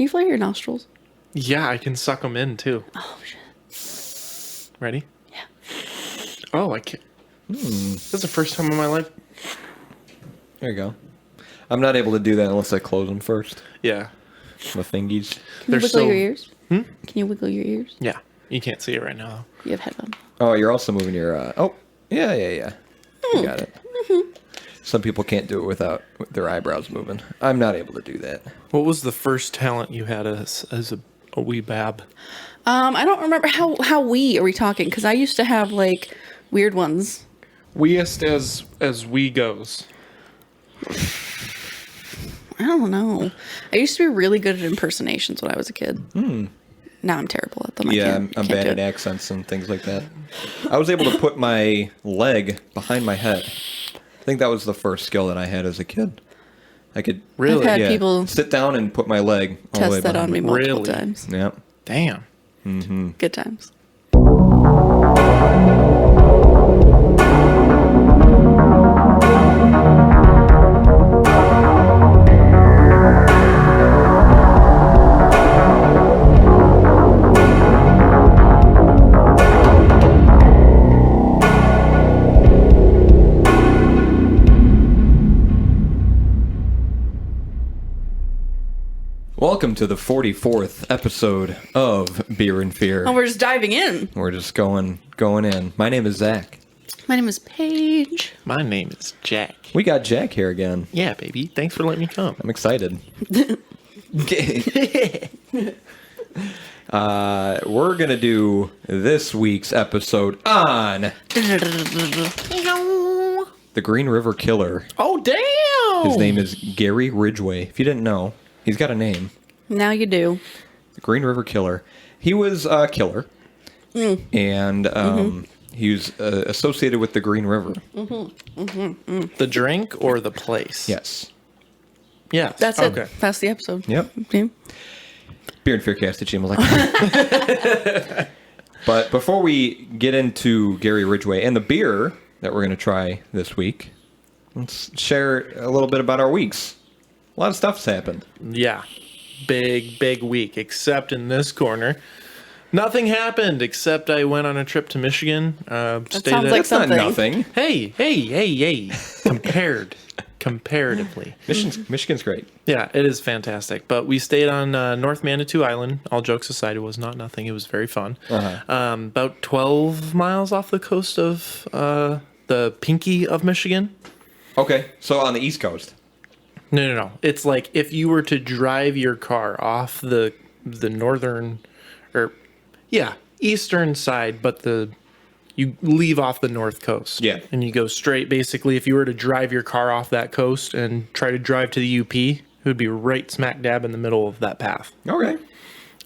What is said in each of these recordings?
Can you flare your nostrils? Yeah, I can suck them in too. Oh, shit. Ready? Yeah. Oh, I can't. That's the first time in my life. There you go. I'm not able to do that unless I close them first. Yeah. My fingies. Can you wiggle your ears? Hmm? Can you wiggle your ears? Yeah. You can't see it right now. You have headphones. Oh, you're also moving your... oh, yeah. You got it. Some people can't do it without their eyebrows moving. I'm not able to do that. What was the first talent you had as a wee bab? I don't remember how wee are we talking? Because I used to have like weird ones. Weest as we goes. I don't know. I used to be really good at impersonations when I was a kid. Now I'm terrible at them. I'm can't bad do at it. accents and things like that. I was able to put my leg behind my head. I think that was the first skill that I had as a kid. I could Really? I've had people sit down and put my leg all the way test that behind on me me. multiple Really? times. Yep. Damn. Good times. Welcome to the 44th episode of Beer and Fear. Oh, we're just diving in. We're just going in. My name is Zach. My name is Paige. My name is Jack. We got Jack here again. Yeah, baby. Thanks for letting me come. I'm excited. We're going to do this week's episode on the Green River Killer. Oh, damn! His name is Gary Ridgway. If you didn't know, he's got a name. Now you do. The Green River Killer. He was a killer. And he was associated with the Green River. The drink or the place? Yes. Yes. That's okay. it. That's the episode. Yep. Okay. Beer and Fearcast at gmail.com. But before we get into Gary Ridgway and the beer that we're going to try this week, let's share a little bit about our weeks. A lot of stuff's happened. Yeah. Big week. Except in this corner. Nothing happened except I went on a trip to Michigan. sounds like That's not something. nothing. Hey. Comparatively. Michigan's great. Yeah, it is fantastic. But we stayed on North Manitou Island. All jokes aside, it was not nothing. It was very fun. About 12 miles off the coast of the Pinky of Michigan. Okay, so on the East Coast. No. It's like if you were to drive your car off the northern, eastern side, but you leave off the north coast. Yeah. And you go straight. Basically, if you were to drive your car off that coast and try to drive to the UP, it would be right smack dab in the middle of that path. Okay.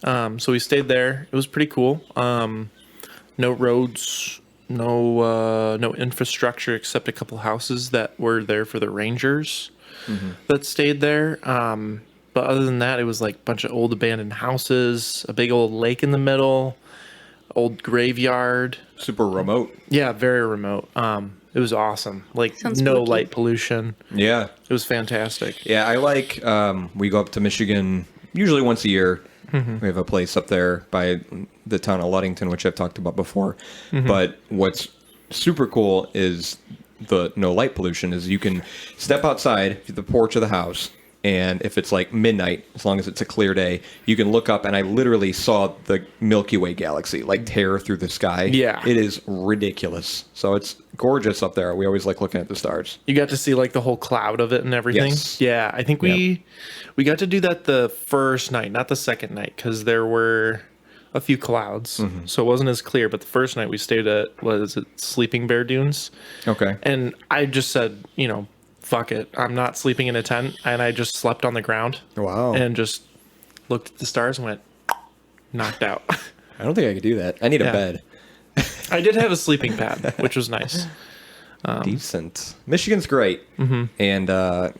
So we stayed there. It was pretty cool. No roads, no infrastructure except a couple houses that were there for the Rangers that stayed there. But other than that, it was like a bunch of old abandoned houses, a big old lake in the middle, old graveyard. Super remote. Yeah, very remote. It was awesome. Like Sounds no spooky. light pollution. Yeah. It was fantastic. Yeah, I like, we go up to Michigan usually once a year. We have a place up there by the town of Ludington, which I've talked about before. But what's super cool is the no light pollution is you can step outside the porch of the house, and if it's like midnight, as long as it's a clear day, you can look up, and I literally saw the Milky Way galaxy like tear through the sky. Yeah. It is ridiculous. So it's gorgeous up there. We always like looking at the stars. You got to see like the whole cloud of it and everything. Yes. Yeah, I think we got to do that the first night, not the second night, because there were a few clouds, so it wasn't as clear. But the first night we stayed at Sleeping Bear Dunes, Okay. and I just said, fuck it, I'm not sleeping in a tent, and I just slept on the ground. Wow. And just looked at the stars and went knocked out. I don't think I could do that. I need a Yeah. bed. I did have a sleeping pad, which was nice. Decent. Michigan's great. And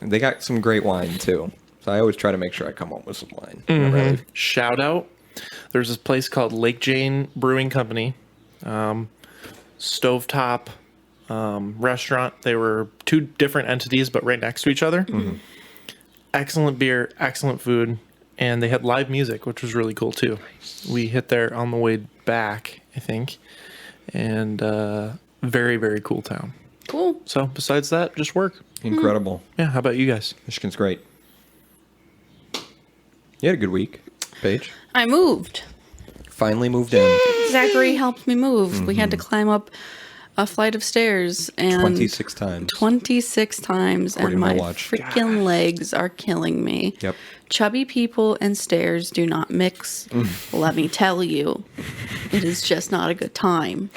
they got some great wine, too. So I always try to make sure I come home with some wine. whenever I leave. Shout out. There's this place called Lake Jane Brewing Company. Stovetop restaurant. They were two different entities, but right next to each other. Excellent beer, excellent food. and they had live music, which was really cool too. We hit there on the way back, I think, and very, very cool town. Cool. So besides that, just work. Incredible. Yeah, how about you guys? Michigan's great. You had a good week, Paige. I moved. Finally moved in. Zachary helped me move. We had to climb up a flight of stairs and 26 times. 26 times, According and to my my watch. freaking legs are killing me. Yep. Chubby people and stairs do not mix. Let me tell you, it is just not a good time.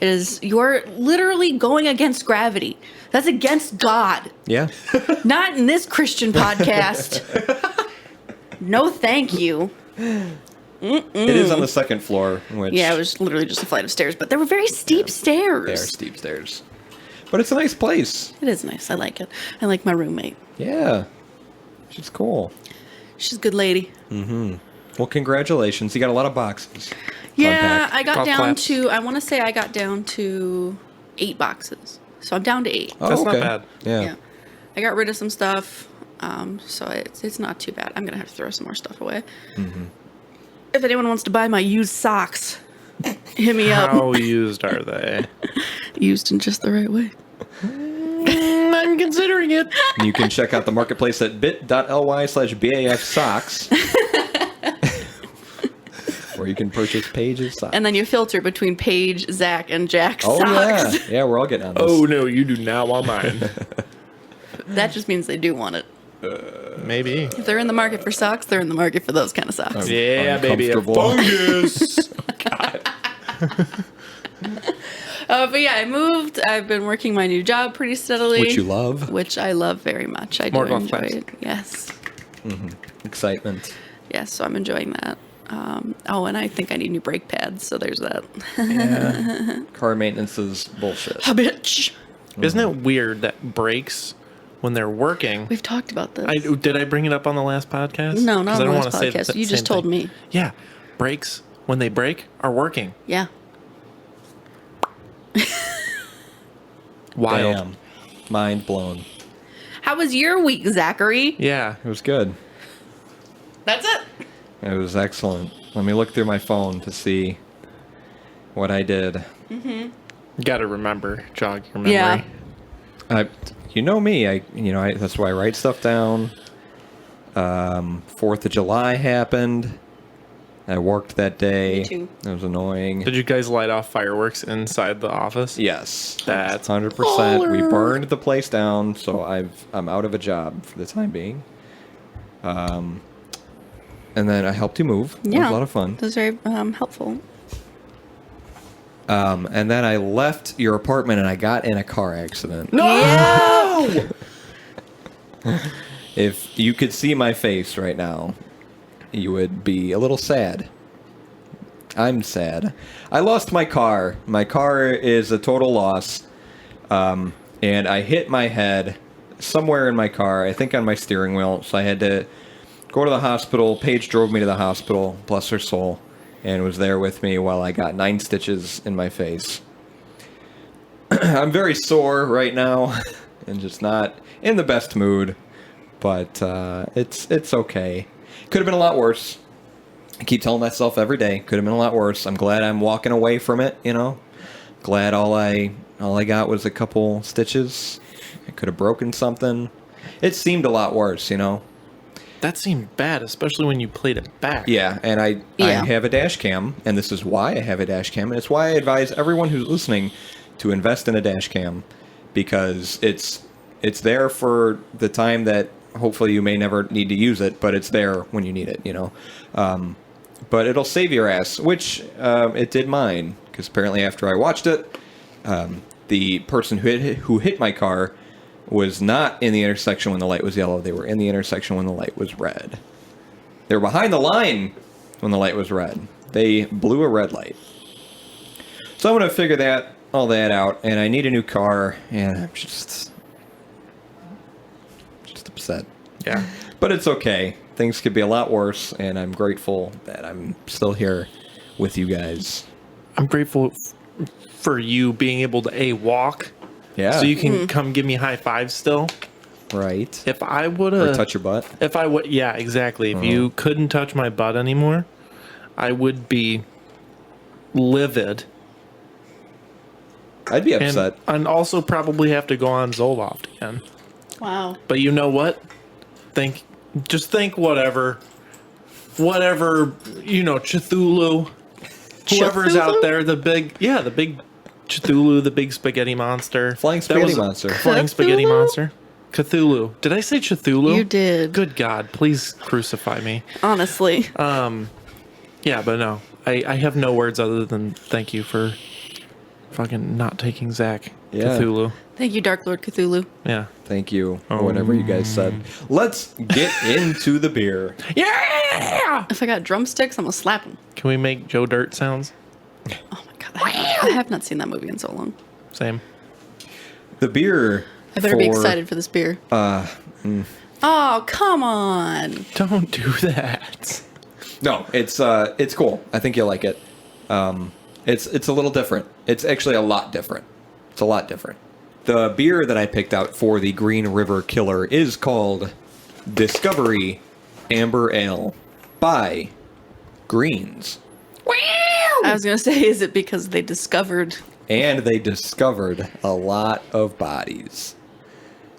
It is, you're literally going against gravity. That's against God. Yeah. Not in this Christian podcast. No, thank you. It is on the second floor, which Yeah, it was literally just a flight of stairs, but they were very steep stairs. they are steep stairs. But it's a nice place. It is nice. I like it. I like my roommate. Yeah. She's cool. She's a good lady. Well, congratulations. You got a lot of boxes. Yeah, Unpack. I got Golf down claps. to, I want to say I got down to 8 boxes. So I'm down to 8. Oh, That's not okay. bad. Yeah. I got rid of some stuff. So it's not too bad. I'm going to have to throw some more stuff away. If anyone wants to buy my used socks, hit me up. How used are they? Used in just the right way. I'm considering it. And you can check out the marketplace at bit.ly/BAF socks. Where you can purchase Paige's socks. And then you filter between Paige, Zach, and Jack's Oh, socks. yeah. Yeah, we're all getting on this. Oh no, you do not want mine. That just means they do want it. Maybe. If they're in the market for socks, they're in the market for those kind of socks. Yeah, baby. A Uncomfortable. fungus. But yeah, I moved. I've been working my new job pretty steadily. Which you love. Which I love very much. I More do golf enjoy claps. it. Yes. Excitement. Yes, so I'm enjoying that. And I think I need new brake pads, so there's that. Yeah. Car maintenance is bullshit. A bitch. Isn't it weird that brakes, when they're working, We've talked about this. did I bring it up on the last podcast? No, not 'Cause on the I don't last wanna say podcast. the You just same told thing. me. Yeah, brakes, when they break, are working. Yeah. Wild. Damn. Mind blown. How was your week, Zachary? Yeah. It was good. That's it. It was excellent. Let me look through my phone to see what I did. You got to jog your memory. Yeah. You know me. That's why I write stuff down. 4th of July happened. I worked that day. Me too. It was annoying. Did you guys light off fireworks inside the office? Yes, That's 100%. We Baller. burned the place down, so I'm out of a job for the time being. And then I helped you move. It Yeah. was a lot of fun. That was very helpful. And then I left your apartment and I got in a car accident. No! If you could see my face right now, you would be a little sad. I'm sad. I lost my car. My car is a total loss. And I hit my head somewhere in my car, I think on my steering wheel. So I had to go to the hospital. Paige drove me to the hospital, bless her soul, and was there with me while I got 9 stitches in my face. I'm very sore right now and just not in the best mood, but it's okay. Could have been a lot worse. I keep telling myself every day, could have been a lot worse. I'm glad I'm walking away from it, Glad all I got was a couple stitches. I could have broken something. It seemed a lot worse, That seemed bad, especially when you played it back. Yeah, and I Yeah. have a dash cam, and this is why I have a dash cam, and it's why I advise everyone who's listening to invest in a dash cam, because it's there for the time that hopefully you may never need to use it, but it's there when you need it, But it'll save your ass, which it did mine, because apparently after I watched it, the person who hit my car was not in the intersection when the light was yellow. They were in the intersection when the light was red. They were behind the line when the light was red. They blew a red light. So I'm going to figure all that out, and I need a new car, and I'm just upset. Yeah. But it's okay. Things could be a lot worse, and I'm grateful that I'm still here with you guys. I'm grateful for you being able to walk. Yeah. So you can come give me high fives still. Right. If I would Or have touch your butt. If I would, yeah, exactly. If you couldn't touch my butt anymore, I would be livid, I'd be upset. and also probably have to go on Zoloft again. Wow. But you know what? Just think whatever, Cthulhu, whoever's out Cthulhu? there, the big Cthulhu, the big spaghetti monster, Flying spaghetti monster. flying spaghetti Cthulhu? monster, Cthulhu. Did I say Cthulhu? You did. Good God, please crucify me. Honestly. Yeah, but no, I have no words other than thank you for fucking not taking Zach. Yeah. Cthulhu. Thank you, Dark Lord Cthulhu. Yeah. Thank you. Or whatever you guys said. Let's get into the beer. Yeah. If I got drumsticks, I'm gonna slap him. Can we make Joe Dirt sounds? Oh my god. I have not seen that movie in so long. Same. The beer. I better be excited for this beer. Oh, come on. Don't do that. No, it's cool. I think you'll like it. It's a little different. It's actually a lot different. It's a lot different. The beer that I picked out for the Green River Killer is called Discovery Amber Ale by Greens. I was gonna say, is it because they discovered? And they discovered a lot of bodies.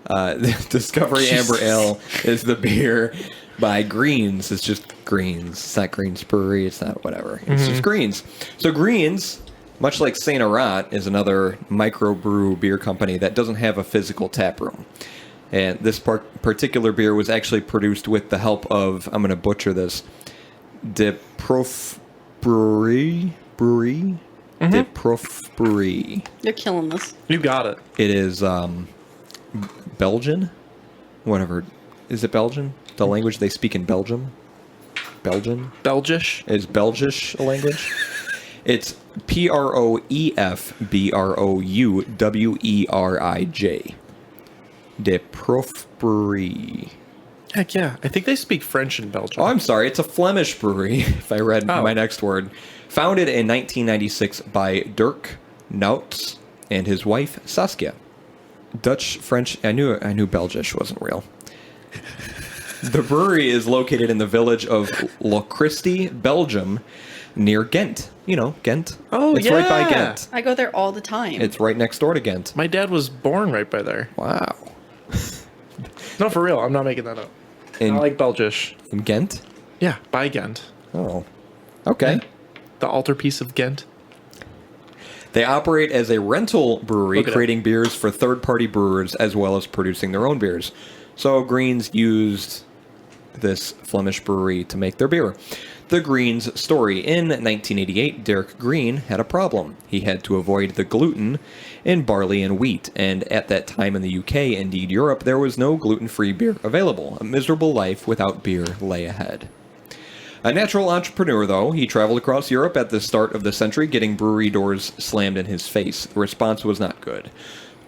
Discovery Amber Ale is the beer by Greens. It's just Greens. It's not Greens Brewery. It's not whatever. It's just Greens. So Greens, much like Saint Arat, is another microbrew beer company that doesn't have a physical tap room. And this particular beer was actually produced with the help of, I'm going to butcher this, De Prof Brewery? De Prof Brewery. You're killing this. You got it. It is Belgian? Whatever. Is it Belgian? The language they speak in Belgium? Belgian? Belgish. Is Belgish a language? It's Proefbrouwerij. De Profbrewery. Heck yeah. I think they speak French in Belgium. Oh, I'm sorry. It's a Flemish brewery, if I read Oh. my next word. Founded in 1996 by Dirk Nouts and his wife, Saskia. Dutch, French, I knew Belgish wasn't real. The brewery is located in the village of Lochristi, Belgium, near Ghent. You know, Ghent. Oh, it's right by yeah. Ghent. I go there all the time. It's right next door to Ghent. My dad was born right by there. Wow. No, for real. I'm not making that up. In, I like Belgish. in Ghent? Yeah, by Ghent. Oh. Okay. Yeah. The altarpiece of Ghent. They operate as a rental brewery, Look it up. creating beers for third-party brewers as well as producing their own beers. So Greens used this Flemish brewery to make their beer. The Greens story. In 1988, Derek Green had a problem. He had to avoid the gluten in barley and wheat, and at that time in the UK, indeed Europe, there was no gluten-free beer available. A miserable life without beer lay ahead. A natural entrepreneur, though, he traveled across Europe at the start of the century, getting brewery doors slammed in his face. The response was not good.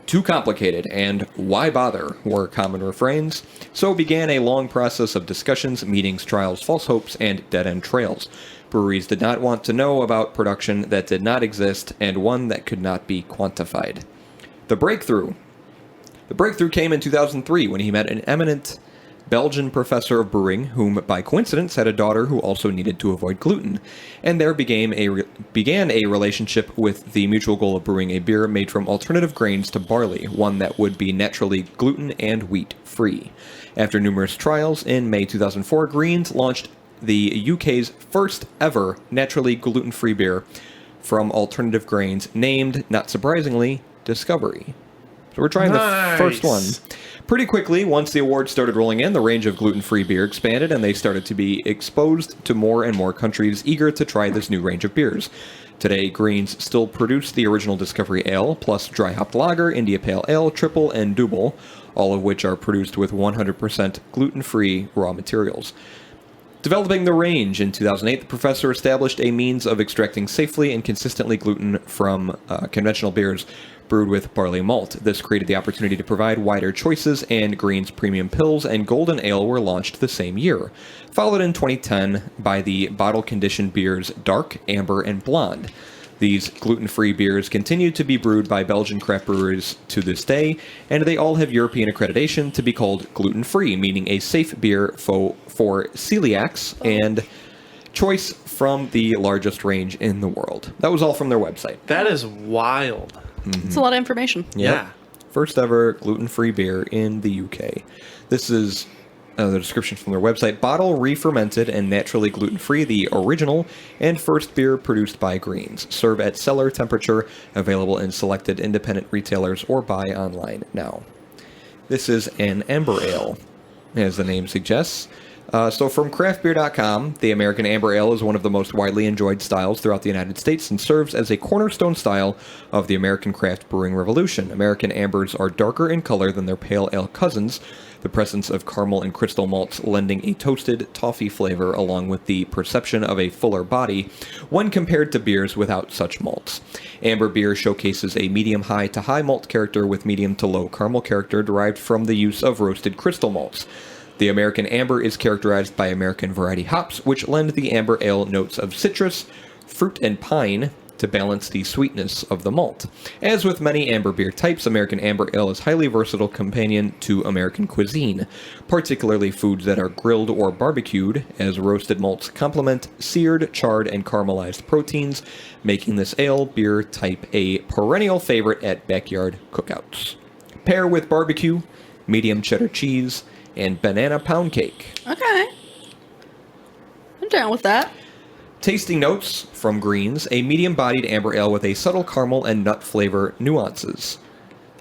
Too complicated, and why bother were common refrains. So began a long process of discussions, meetings, trials, false hopes, and dead-end trails. Breweries did not want to know about production that did not exist, and one that could not be quantified. The breakthrough. The breakthrough came in 2003 when he met an eminent Belgian professor of brewing, whom by coincidence had a daughter who also needed to avoid gluten, and there began a relationship with the mutual goal of brewing a beer made from alternative grains to barley, one that would be naturally gluten and wheat free. After numerous trials, in May 2004, Greens launched the UK's first ever naturally gluten-free beer from alternative grains, named, not surprisingly, Discovery. So we're trying the first one. Pretty quickly, once the awards started rolling in, the range of gluten-free beer expanded, and they started to be exposed to more and more countries eager to try this new range of beers. Today, Greens still produce the original Discovery Ale, plus dry hopped lager, India Pale Ale, triple, and double, all of which are produced with 100% gluten-free raw materials. Developing the range in 2008, the professor established a means of extracting safely and consistently gluten from conventional beers brewed with barley malt. This created the opportunity to provide wider choices, and Green's Premium Pills and Golden Ale were launched the same year, followed in 2010 by the bottle-conditioned beers Dark, Amber, and Blonde. These gluten-free beers continue to be brewed by Belgian craft breweries to this day, and they all have European accreditation to be called gluten-free, meaning a safe beer for celiacs and choice from the largest range in the world. That was all from their website. That is wild. It's a lot of information. Yeah. First ever gluten-free beer in the UK. This is the description from their website. Bottle re-fermented and naturally gluten-free, the original and first beer produced by Greens. Serve at cellar temperature, available in selected independent retailers or buy online now. This is an amber ale, as the name suggests. So from craftbeer.com, the American Amber Ale is one of the most widely enjoyed styles throughout the United States and serves as a cornerstone style of the American craft brewing revolution. American Ambers are darker in color than their pale ale cousins, the presence of caramel and crystal malts lending a toasted toffee flavor along with the perception of a fuller body when compared to beers without such malts. Amber beer showcases a medium-high to high malt character with medium to low caramel character derived from the use of roasted crystal malts. The American Amber is characterized by American variety hops, which lend the amber ale notes of citrus, fruit, and pine to balance the sweetness of the malt. As with many amber beer types, American Amber Ale is a highly versatile companion to American cuisine, particularly foods that are grilled or barbecued, as roasted malts complement seared, charred, and caramelized proteins, making this ale beer type a perennial favorite at backyard cookouts. Pair with barbecue, medium cheddar cheese, and banana pound cake. Okay. I'm down with that. Tasting notes from Greens, a medium-bodied amber ale with a subtle caramel and nut flavor nuances.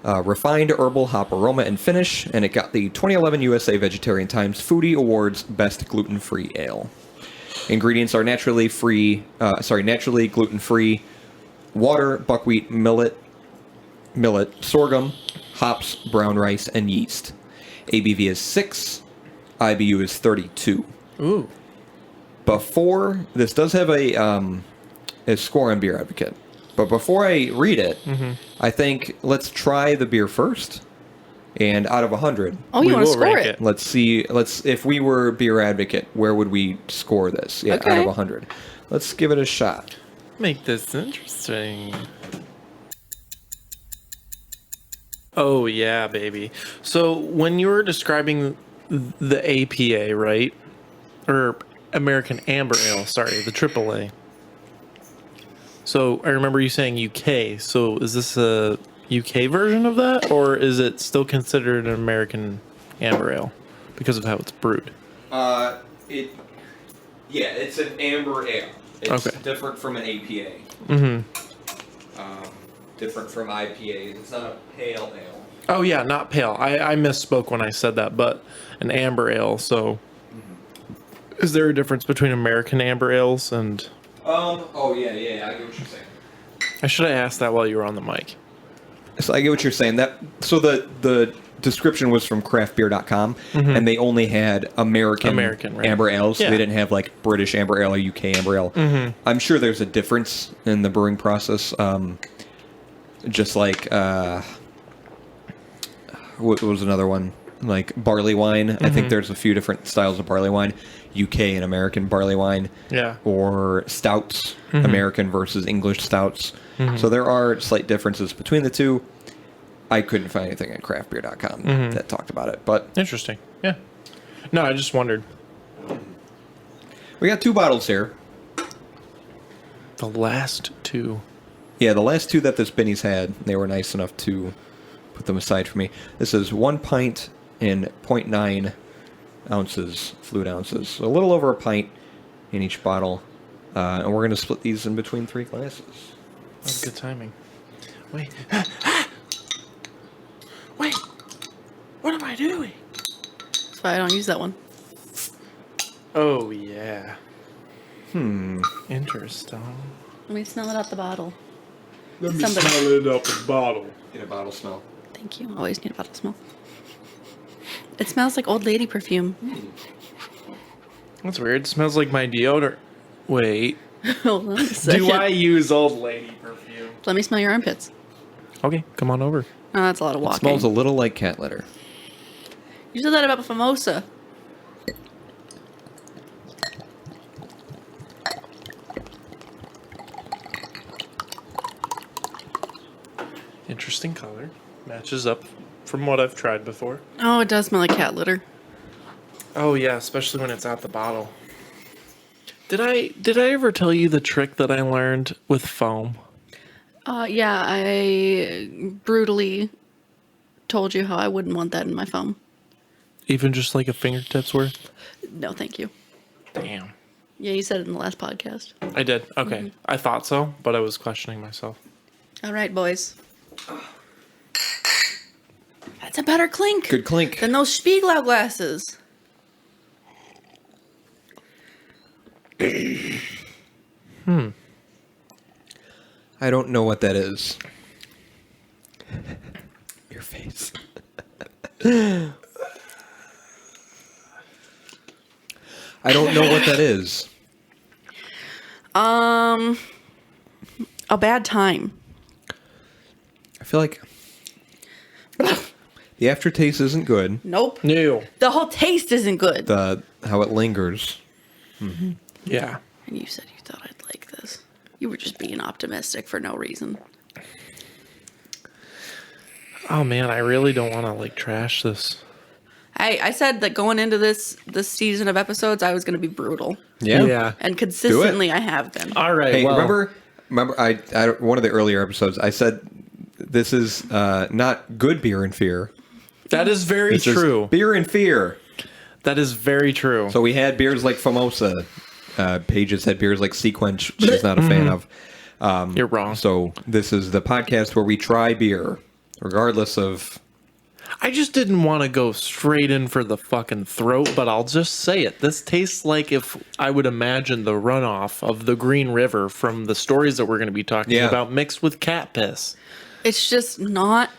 Refined herbal hop aroma and finish, and it got the 2011 USA Vegetarian Times Foodie Awards Best Gluten-Free Ale. Ingredients are naturally gluten-free: water, buckwheat, millet, sorghum, hops, brown rice, and yeast. ABV is 6. IBU is 32. Ooh. Before, this does have a score on Beer Advocate. But before I read it, I think let's try the beer first. And out of 100, Oh, you want to score rank it? let's see. If we were Beer Advocate, where would we score this? Yeah, Okay. out of 100. Let's give it a shot. Make this interesting. Oh, yeah, baby. So when you were describing the APA, right? Or American Amber Ale, sorry, the AAA. So I remember you saying UK. So is this a UK version of that? Or is it still considered an American Amber Ale because of how it's brewed? It's an amber ale. It's Okay. different from an APA. Different from IPAs. It's not a pale ale. Oh, yeah, not pale. I misspoke when I said that, but an amber ale. So is there a difference between American amber ales and... Oh, yeah, I get what you're saying. I should have asked that while you were on the mic. So I get what you're saying. So the description was from craftbeer.com, and they only had American right. amber ales. Yeah. They didn't have like British amber ale or UK amber ale. I'm sure there's a difference in the brewing process. Just like what was another one? Like barley wine. I think there's a few different styles of barley wine. UK and American barley wine. Yeah. Or stouts, American versus English stouts. So there are slight differences between the two. I couldn't find anything at craftbeer.com that talked about it, but Interesting. Yeah. No, I just wondered. we got 2 bottles here. The last two. Yeah, the last 2 that this Benny's had, they were nice enough to put them aside for me. This is 1 pint and 0.9 ounces, fluid ounces. So a little over a pint in each bottle. And we're going to split these in between 3 glasses. Oh, good timing. Wait. Wait. What am I doing? That's why I don't use that one. Oh, yeah. Interesting. Let me smell it out the bottle. Let me Somebody- smell it up the bottle. Get a bottle smell. Thank you. Always need a bottle smell. It smells like old lady perfume. That's weird. It smells like my deodorant. Wait. Hold on a second. Do I use old lady perfume? Let me smell your armpits. Okay, come on over. Oh, that's a lot of walking. Smells a little like cat litter. You said that about Famosa. Interesting color. Matches up from what I've tried before. Oh, it does smell like cat litter. Oh yeah, especially when it's out the bottle. Did I ever tell you the trick that I learned with foam? Yeah, I brutally told you how I wouldn't want that in my foam. Even just like a fingertip's worth? No, thank you. Damn. Yeah, you said it in the last podcast. I did. Okay. I thought so, but I was questioning myself. All right, boys. That's a better clink. Good clink. Than those Spiegelau glasses. I don't know what that is. Your face. I don't know what that is. A bad time. I feel like the aftertaste isn't good. Nope. No. The whole taste isn't good. How it lingers. Yeah. And you said you thought I'd like this. You were just being optimistic for no reason. Oh man, I really don't want to like trash this. I said that going into this season of episodes, I was going to be brutal. Yeah. And consistently I have been. All right. Hey, well, remember I one of the earlier episodes I said this is not good beer and fear. that is very This is true. beer and fear. That is very true. So we had beers like Famosa. Paige has had beers like Sequence she's not a fan of. You're wrong. So this is the podcast where we try beer, regardless of... I just didn't want to go straight in for the fucking throat, but I'll just say it. This tastes like if I would imagine the runoff of the Green River from the stories that we're going to be talking Yeah. about mixed with cat piss. It's just not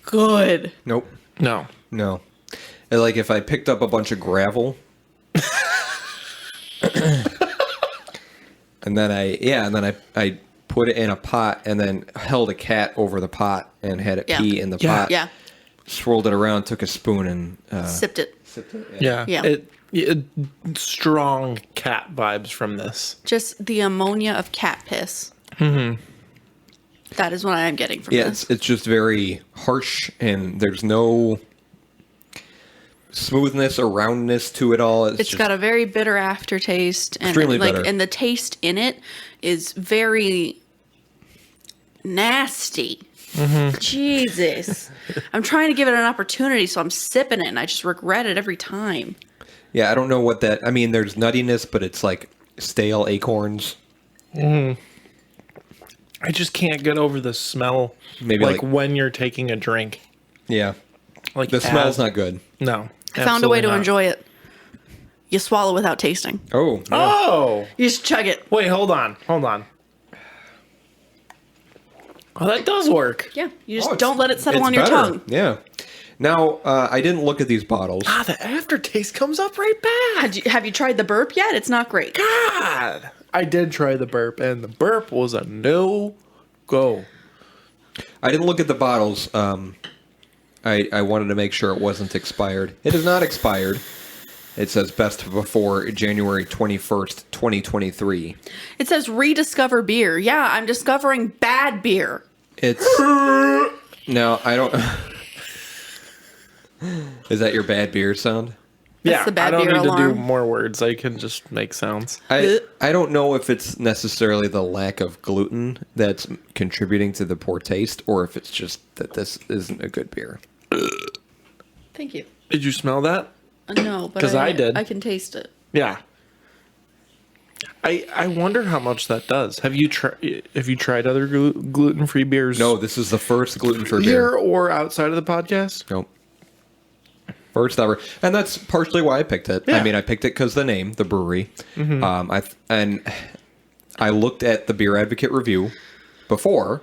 good. Nope. No. No. And like if I picked up a bunch of gravel... and then I put it in a pot and then held a cat over the pot and had it Yeah. pee in the Yeah. pot. Yeah. Swirled it around, took a spoon and Sipped it. sipped it. Yeah. Yeah. It strong cat vibes from this. Just the ammonia of cat piss. Mm-hmm. That is what I am getting from Yeah, this. it's just very harsh and there's no smoothness or roundness to it all. It's got a very bitter aftertaste, and Extremely like, bitter. and the taste in it is very nasty. Jesus, I'm trying to give it an opportunity, so I'm sipping it, and I just regret it every time. Yeah, I don't know what that... I mean, there's nuttiness, but it's like stale acorns. I just can't get over the smell. Maybe like like- when you're taking a drink. Yeah. Like The smell's not good. No. I found a way to absolutely not. enjoy it. You swallow without tasting. Oh. Yeah. Oh. You just chug it. Wait, hold on. Oh, that does work. Yeah, you Oh, just it's- don't let it settle it's on your better. tongue. Yeah. Now, I didn't look at these bottles. Ah, the aftertaste comes up right back. Have you tried the burp yet? It's not great. God. I did try the burp, and the burp was a no-go. I didn't look at the bottles. I wanted to make sure it wasn't expired. It is not expired. It says best before January 21st, 2023. It says rediscover beer. Yeah, I'm discovering bad beer. It's... No, I don't... Is that your bad beer sound? That's the bad I don't beer need to do alarm. more words. I can just make sounds. I don't know if it's necessarily the lack of gluten that's contributing to the poor taste, or if it's just that this isn't a good beer. Thank you. Did you smell that? No, but 'Cause I did. I can taste it. Yeah. I wonder how much that does. Have you tried other gluten-free beers? No, this is the first gluten-free Here beer. or outside of the podcast? Nope. First ever, and that's partially why I picked it. Yeah. I mean, I picked it because the name, the brewery. I looked at the Beer Advocate review before,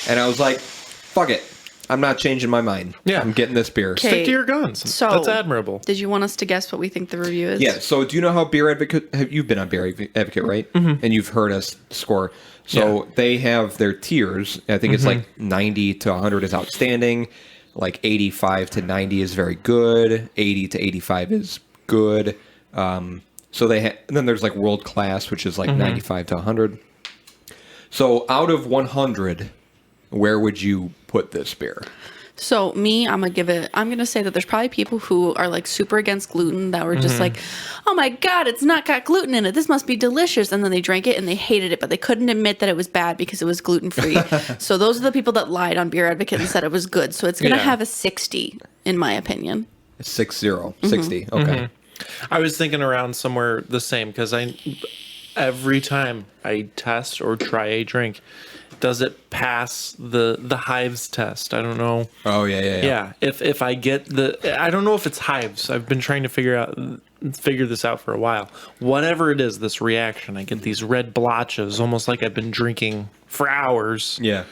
and I was like, "Fuck it, I'm not changing my mind. Yeah. I'm getting this beer." Okay. Stick to your guns. So That's admirable. Did you want us to guess what we think the review is? Yeah. So, do you know how Beer Advocate? You've been on Beer Advocate, right? And you've heard us score. So Yeah. they have their tiers. I think it's like 90 to 100 is outstanding. Like 85 to 90 is very good. 80 to 85 is good. So they and then there's like world class, which is like 95 to 100. So out of 100, where would you put put this beer? So I'm gonna say that there's probably people who are like super against gluten that were just like, oh my God, it's not got gluten in it. This must be delicious. And then they drank it and they hated it, but they couldn't admit that it was bad because it was gluten-free. So those are the people that lied on Beer Advocate and said it was good. So it's gonna have a 60 in my opinion. 60. Okay. I was thinking around somewhere the same because every time I test or try a drink, does it pass the hives test? I don't know. Oh yeah. Yeah. If I get I don't know if it's hives. I've been trying to figure this out for a while. Whatever it is, this reaction, I get these red blotches, almost like I've been drinking for hours. Yeah.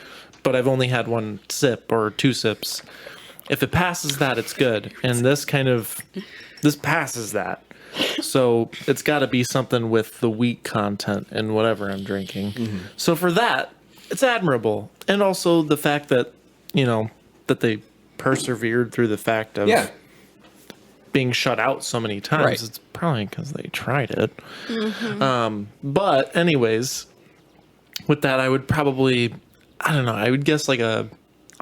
But I've only had one sip or two sips. If it passes that, it's good. And this passes that. So it's got to be something with the wheat content and whatever I'm drinking. So for that, it's admirable. And also the fact that, that they persevered through the fact of being shut out so many times. Right. It's probably because they tried it. But anyways, with that, I would probably, I don't know, I would guess I'm going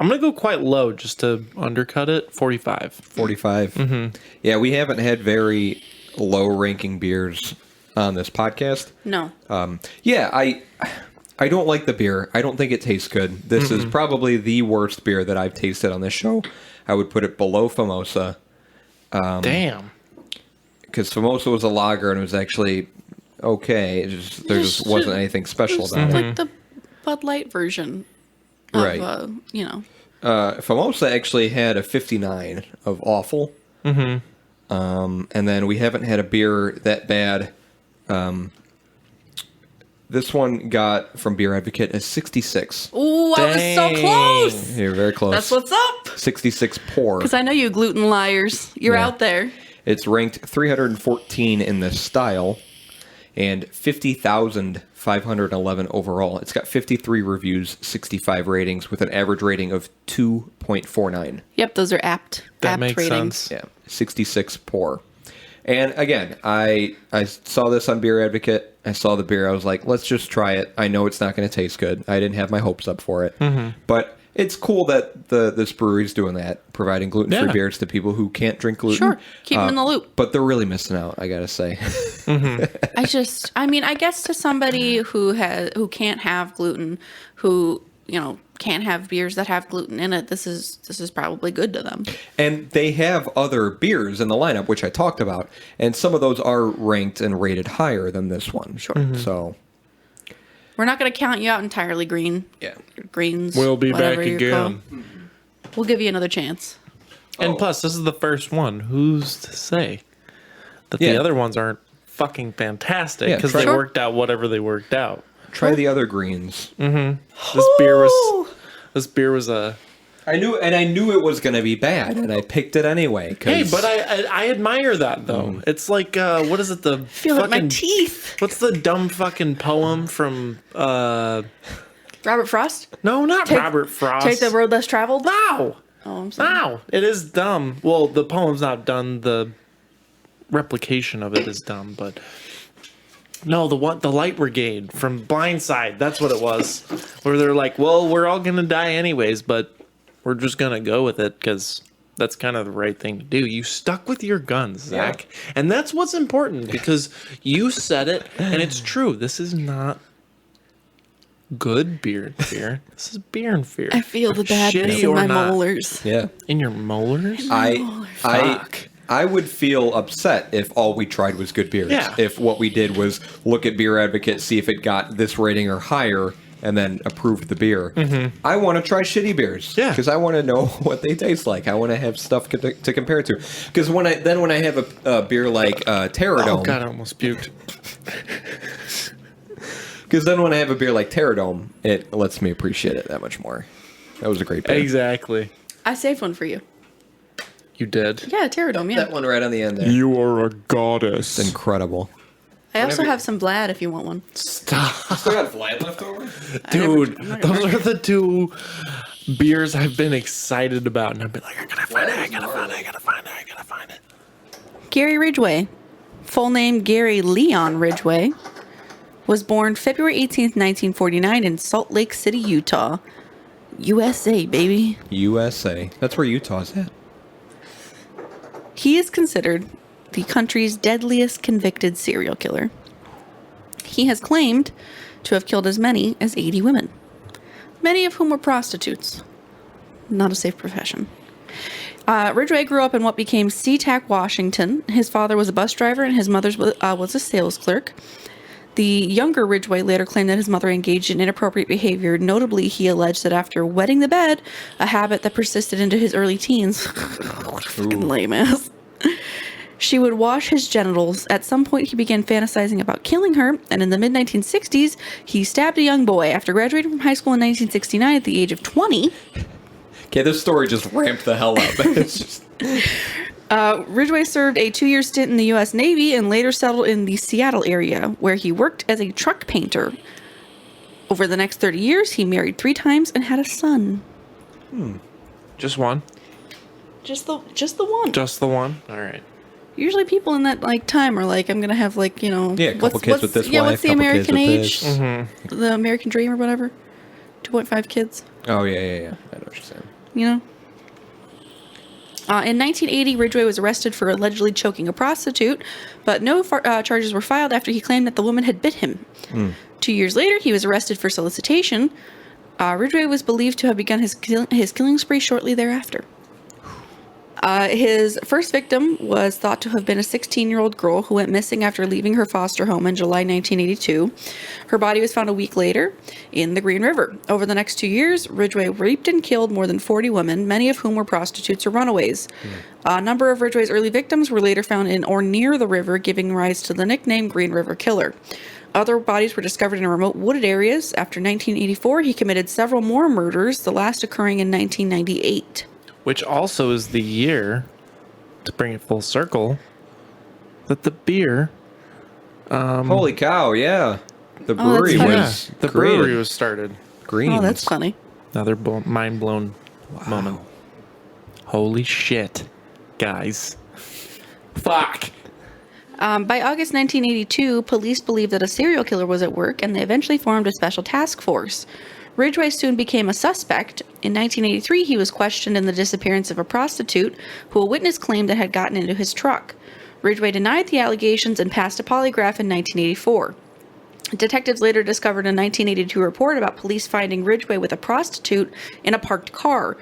to go quite low just to undercut it, 45. 45. Yeah, we haven't had very low-ranking beers on this podcast. No. I don't like the beer. I don't think it tastes good. This is probably the worst beer that I've tasted on this show. I would put it below Famosa. Damn. Because Famosa was a lager and it was actually okay. There just wasn't anything special about it. Like the Bud Light version of, Right. Famosa actually had a 59 of awful. And then we haven't had a beer that bad. This one got from Beer Advocate a 66. Ooh, I was so close. You're very close. That's what's up. 66 pour. Because I know you gluten liars. You're out there. It's ranked 314 in this style and 50,511 overall. It's got 53 reviews, 65 ratings with an average rating of 2.49. Yep, those are apt. That apt makes ratings. sense. Yeah, 66 pour. And again, I saw this on Beer Advocate. I saw the beer. I was like, let's just try it. I know it's not going to taste good. I didn't have my hopes up for it. But it's cool that this brewery's doing that, providing gluten-free beers to people who can't drink gluten. Sure, keep them in the loop. But they're really missing out, I got to say. I guess to somebody who can't have gluten, who, can't have beers that have gluten in it, this is probably good to them. And they have other beers in the lineup, which I talked about, and some of those are ranked and rated higher than this one. Sure. So We're not going to count you out entirely, Green. yeah. Greens. We'll be back whatever you're again. called. We'll give you another chance. And plus, this is the first one. Who's to say that the other ones aren't fucking fantastic because they worked out whatever they worked out. Try the other greens. This beer was a. I knew it was going to be bad, and I picked it anyway. Hey, but I admire that though. It's like what is it? The Feel it in my teeth. What's the dumb fucking poem from? Robert Frost? No, not Robert Frost. Take the road less traveled? No. Oh, I'm sorry. No, it is dumb. Well, the poem's not done. The replication of it is dumb, but. No, the Light Brigade from Blindside. That's what it was. Where they're like, well, we're all going to die anyways, but we're just going to go with it because that's kind of the right thing to do. You stuck with your guns, Zach. Yeah. And that's what's important because you said it, and it's true. This is not good beer and fear. This is beer and fear. I feel the badness in my molars. Yeah. In your molars? I would feel upset if all we tried was good beers. Yeah. If what we did was look at Beer Advocate, see if it got this rating or higher, and then approved the beer. I want to try shitty beers. Yeah. Because I want to know what they taste like. I want to have stuff to compare it to. Because when I have a beer like Terradome... Oh, God, I almost puked. Because then when I have a beer like Terradome, it lets me appreciate it that much more. That was a great beer. Exactly. I saved one for you. You did? Yeah, Pterodome, yeah. That one right on the end there. You are a goddess. It's incredible. I also have some Vlad if you want one. Stop. Still got Vlad left over? Dude, those are the two beers I've been excited about. And I've been like, I gotta find it. Gary Ridgway, full name Gary Leon Ridgway, was born February 18th, 1949 in Salt Lake City, Utah. USA, baby. USA. That's where Utah's at. He is considered the country's deadliest convicted serial killer. He has claimed to have killed as many as 80 women, many of whom were prostitutes. Not a safe profession. Ridgway grew up in what became SeaTac, Washington. His father was a bus driver and his mother was a sales clerk. The younger Ridgway later claimed that his mother engaged in inappropriate behavior. Notably, he alleged that after wetting the bed, a habit that persisted into his early teens, fucking lame ass, she would wash his genitals. At some point, he began fantasizing about killing her, and in the mid-1960s, he stabbed a young boy. After graduating from high school in 1969 at the age of 20... Okay, this story just ramped the hell up. It's just... Ridgway served a 2-year stint in the U.S. Navy and later settled in the Seattle area, where he worked as a truck painter. Over the next 30 years, he married 3 times and had a son. Just one? Just the one. Just the one? All right. Usually people in that time are like, I'm going to have a couple kids with this wife, what's the couple kids American with age? this. Mm-hmm. The American dream or whatever? 2.5 kids. Oh, yeah. I know what you're saying. You know? In 1980, Ridgway was arrested for allegedly choking a prostitute, but no charges were filed after he claimed that the woman had bit him. 2 years later, he was arrested for solicitation. Ridgway was believed to have begun his killing spree shortly thereafter. His first victim was thought to have been a 16-year-old girl who went missing after leaving her foster home in July 1982. Her body was found a week later in the Green River. Over the next 2 years, Ridgway raped and killed more than 40 women, many of whom were prostitutes or runaways. A number of Ridgway's early victims were later found in or near the river, giving rise to the nickname Green River Killer. Other bodies were discovered in remote wooded areas. After 1984, he committed several more murders, the last occurring in 1998. Which also is the year, to bring it full circle, that the beer... Holy cow, yeah. The Oh, that's brewery funny. was the created. brewery was started. Greens. Oh, that's funny. Another mind-blown moment. Holy shit, guys. Fuck. By August 1982, police believed that a serial killer was at work, and they eventually formed a special task force. Ridgway soon became a suspect. In 1983, he was questioned in the disappearance of a prostitute who a witness claimed that had gotten into his truck. Ridgway denied the allegations and passed a polygraph in 1984. Detectives later discovered a 1982 report about police finding Ridgway with a prostitute in a parked car.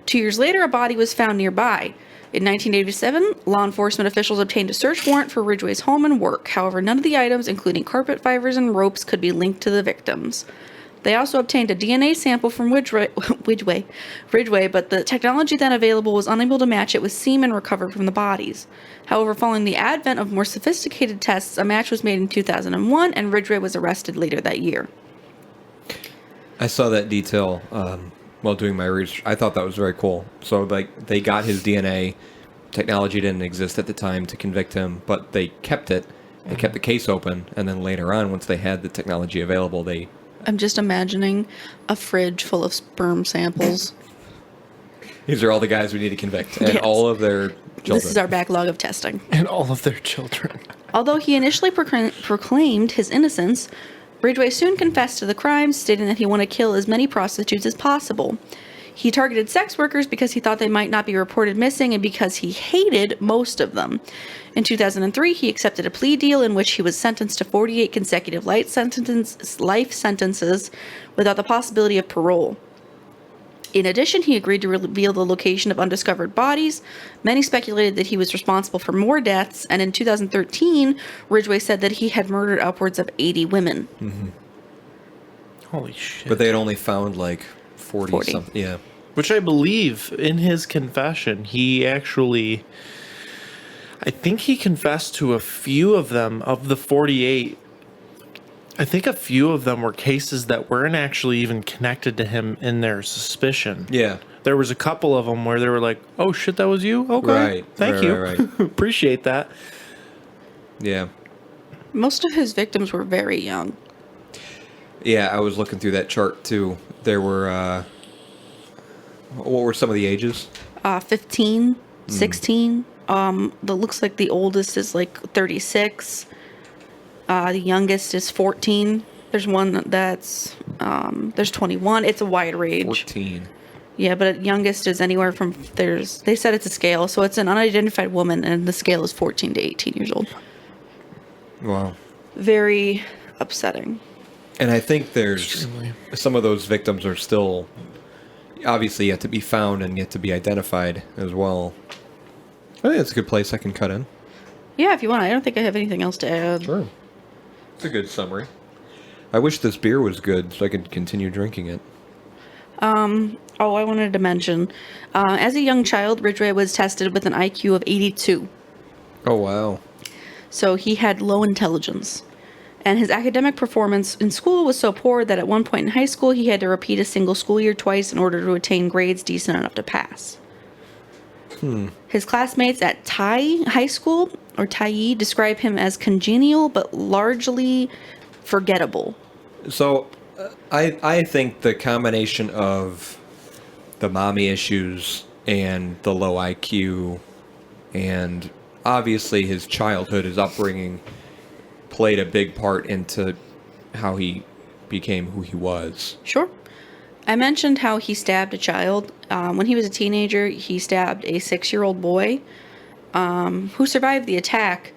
2 years later, a body was found nearby. In 1987, law enforcement officials obtained a search warrant for Ridgway's home and work. However, none of the items, including carpet fibers and ropes, could be linked to the victims. They also obtained a DNA sample from Ridgway, but the technology then available was unable to match it with semen recovered from the bodies. However, following the advent of more sophisticated tests, a match was made in 2001, and Ridgway was arrested later that year. I saw that detail while doing my research. I thought that was very cool. So, they got his DNA. Technology didn't exist at the time to convict him, but they kept it. They kept the case open, and then later on, once they had the technology available, they... I'm just imagining a fridge full of sperm samples. These are all the guys we need to convict, and Yes. all of their children. This is our backlog of testing. And all of their children. Although he initially proclaimed his innocence, Ridgway soon confessed to the crimes, stating that he wanted to kill as many prostitutes as possible. He targeted sex workers because he thought they might not be reported missing and because he hated most of them. In 2003, he accepted a plea deal in which he was sentenced to 48 consecutive life sentences without the possibility of parole. In addition, he agreed to reveal the location of undiscovered bodies. Many speculated that he was responsible for more deaths, and in 2013, Ridgway said that he had murdered upwards of 80 women. Mm-hmm. Holy shit. But they had only found 40 something. Yeah. Which I believe in his confession, he actually... I think he confessed to a few of them, of the 48. I think a few of them were cases that weren't actually even connected to him in their suspicion. Yeah. There was a couple of them where they were like, oh shit, that was you? Okay. Right. Thank you. Right. Appreciate that. Yeah. Most of his victims were very young. Yeah, I was looking through that chart too. There were, what were some of the ages? 15, 16. That looks like the oldest is 36. The youngest is 14. There's one that's There's 21. It's a wide range. 14. Yeah, but youngest is anywhere from they said it's a scale, so it's an unidentified woman, and the scale is 14 to 18 years old. Wow. Very upsetting. And I think there's Extremely. some of those victims are still obviously yet to be found and yet to be identified as well. I think that's a good place I can cut in. Yeah, if you want. I don't think I have anything else to add. Sure. It's a good summary. I wish this beer was good so I could continue drinking it. Oh, I wanted to mention, as a young child, Ridgway was tested with an IQ of 82. Oh, wow. So he had low intelligence. And his academic performance in school was so poor that at one point in high school, he had to repeat a single school year twice in order to attain grades decent enough to pass. His classmates at Tai High School, or Tai, describe him as congenial but largely forgettable. So, I think the combination of the mommy issues and the low IQ and obviously his childhood, his upbringing, played a big part into how he became who he was. Sure. I mentioned how he stabbed a child. When he was a teenager, he stabbed a 6-year-old boy who survived the attack.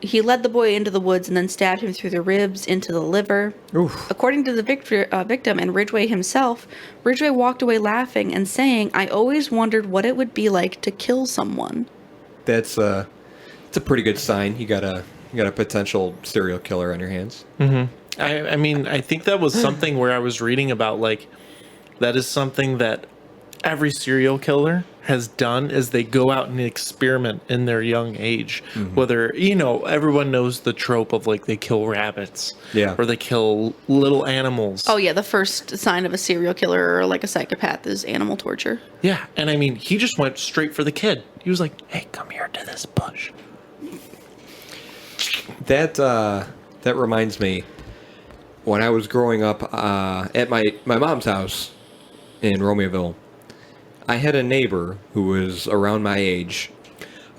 He led the boy into the woods and then stabbed him through the ribs into the liver. Oof. According to the victim and Ridgway himself, Ridgway walked away laughing and saying, "I always wondered what it would be like to kill someone." It's a pretty good sign. You got a potential serial killer on your hands. I mean, I think that was something where I was reading about, like, that is something that every serial killer has done is they go out and experiment in their young age. Whether, everyone knows the trope of, like, they kill rabbits. Yeah. Or they kill little animals. Oh yeah, the first sign of a serial killer or like a psychopath is animal torture. Yeah. And I mean, he just went straight for the kid. He was like, "Hey, come here to this bush." That reminds me, when I was growing up at my mom's house in Romeoville, I had a neighbor who was around my age.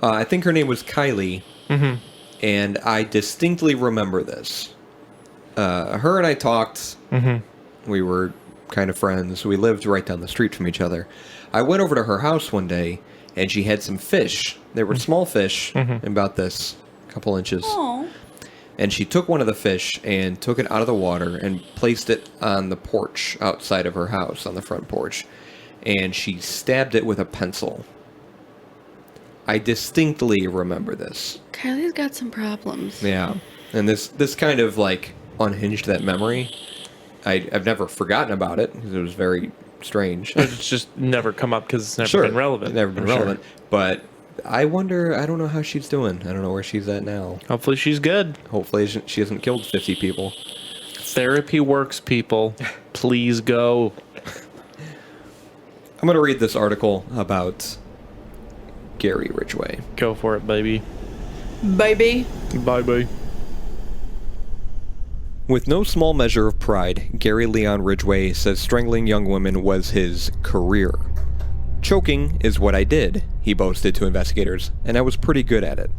I think her name was Kylie, and I distinctly remember this. Her and I talked. We were kind of friends. We lived right down the street from each other. I went over to her house one day, and she had some fish. They were small fish, about this couple inches. Oh. And she took one of the fish and took it out of the water and placed it on the porch outside of her house, on the front porch. And she stabbed it with a pencil. I distinctly remember this. Kylie's got some problems. Yeah. And this kind of, like, unhinged that memory. I've never forgotten about it, because it was very strange. It's just never come up because it's never been relevant. Never been relevant. But I wonder, I don't know how she's doing. I don't know where she's at now. Hopefully she's good. Hopefully she hasn't killed 50 people. Therapy works, people. Please go. I'm going to read this article about Gary Ridgway. Go for it, baby. Baby. Bye-bye. With no small measure of pride, Gary Leon Ridgway says strangling young women was his career. "Choking is what I did," he boasted to investigators, "and I was pretty good at it."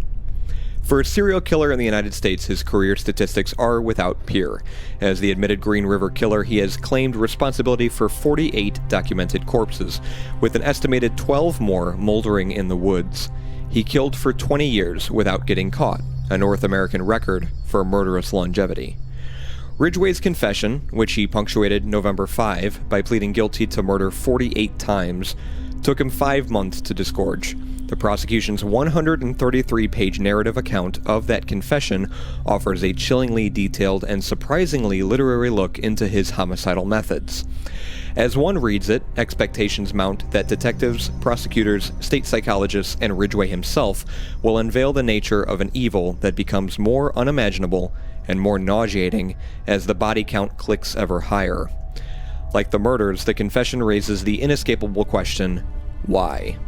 For a serial killer in the United States, his career statistics are without peer. As the admitted Green River Killer, he has claimed responsibility for 48 documented corpses, with an estimated 12 more moldering in the woods. He killed for 20 years without getting caught, a North American record for murderous longevity. Ridgway's confession, which he punctuated November 5 by pleading guilty to murder 48 times, took him 5 months to disgorge. The prosecution's 133-page narrative account of that confession offers a chillingly detailed and surprisingly literary look into his homicidal methods. As one reads it, expectations mount that detectives, prosecutors, state psychologists, and Ridgway himself will unveil the nature of an evil that becomes more unimaginable and more nauseating as the body count clicks ever higher. Like the murders, the confession raises the inescapable question, why?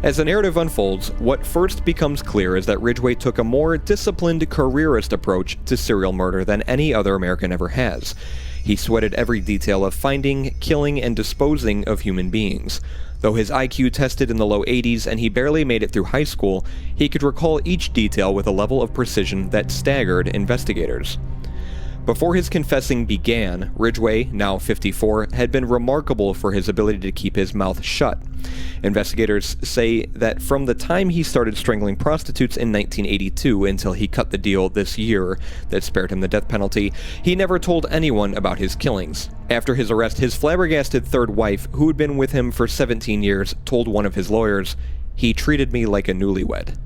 As the narrative unfolds, what first becomes clear is that Ridgway took a more disciplined careerist approach to serial murder than any other American ever has. He sweated every detail of finding, killing, and disposing of human beings. Though his IQ tested in the low 80s and he barely made it through high school, he could recall each detail with a level of precision that staggered investigators. Before his confessing began, Ridgway, now 54, had been remarkable for his ability to keep his mouth shut. Investigators say that from the time he started strangling prostitutes in 1982 until he cut the deal this year that spared him the death penalty, he never told anyone about his killings. After his arrest, his flabbergasted third wife, who had been with him for 17 years, told one of his lawyers, "He treated me like a newlywed."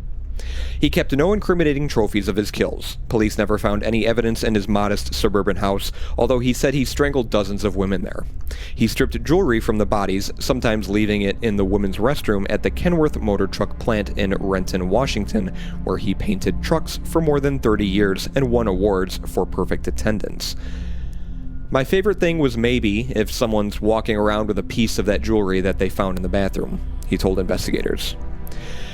He kept no incriminating trophies of his kills. Police never found any evidence in his modest suburban house, although he said he strangled dozens of women there. He stripped jewelry from the bodies, sometimes leaving it in the women's restroom at the Kenworth Motor Truck plant in Renton, Washington, where he painted trucks for more than 30 years and won awards for perfect attendance. "My favorite thing was maybe if someone's walking around with a piece of that jewelry that they found in the bathroom," he told investigators.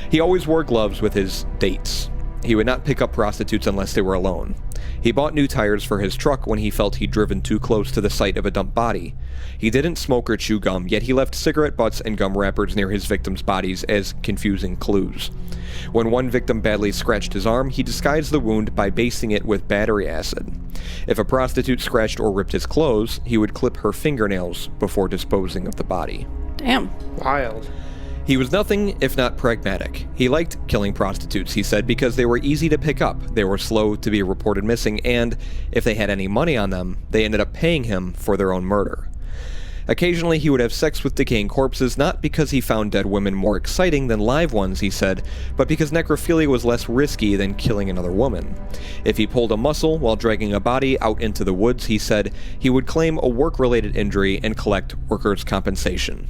He always wore gloves with his dates. He would not pick up prostitutes unless they were alone. He bought new tires for his truck when he felt he'd driven too close to the site of a dumped body. He didn't smoke or chew gum, yet he left cigarette butts and gum wrappers near his victims' bodies as confusing clues. When one victim badly scratched his arm, he disguised the wound by basting it with battery acid. If a prostitute scratched or ripped his clothes, he would clip her fingernails before disposing of the body. Damn. Wild. He was nothing if not pragmatic. He liked killing prostitutes, he said, because they were easy to pick up, they were slow to be reported missing, and if they had any money on them, they ended up paying him for their own murder. Occasionally he would have sex with decaying corpses, not because he found dead women more exciting than live ones, he said, but because necrophilia was less risky than killing another woman. If he pulled a muscle while dragging a body out into the woods, he said, he would claim a work-related injury and collect workers' compensation.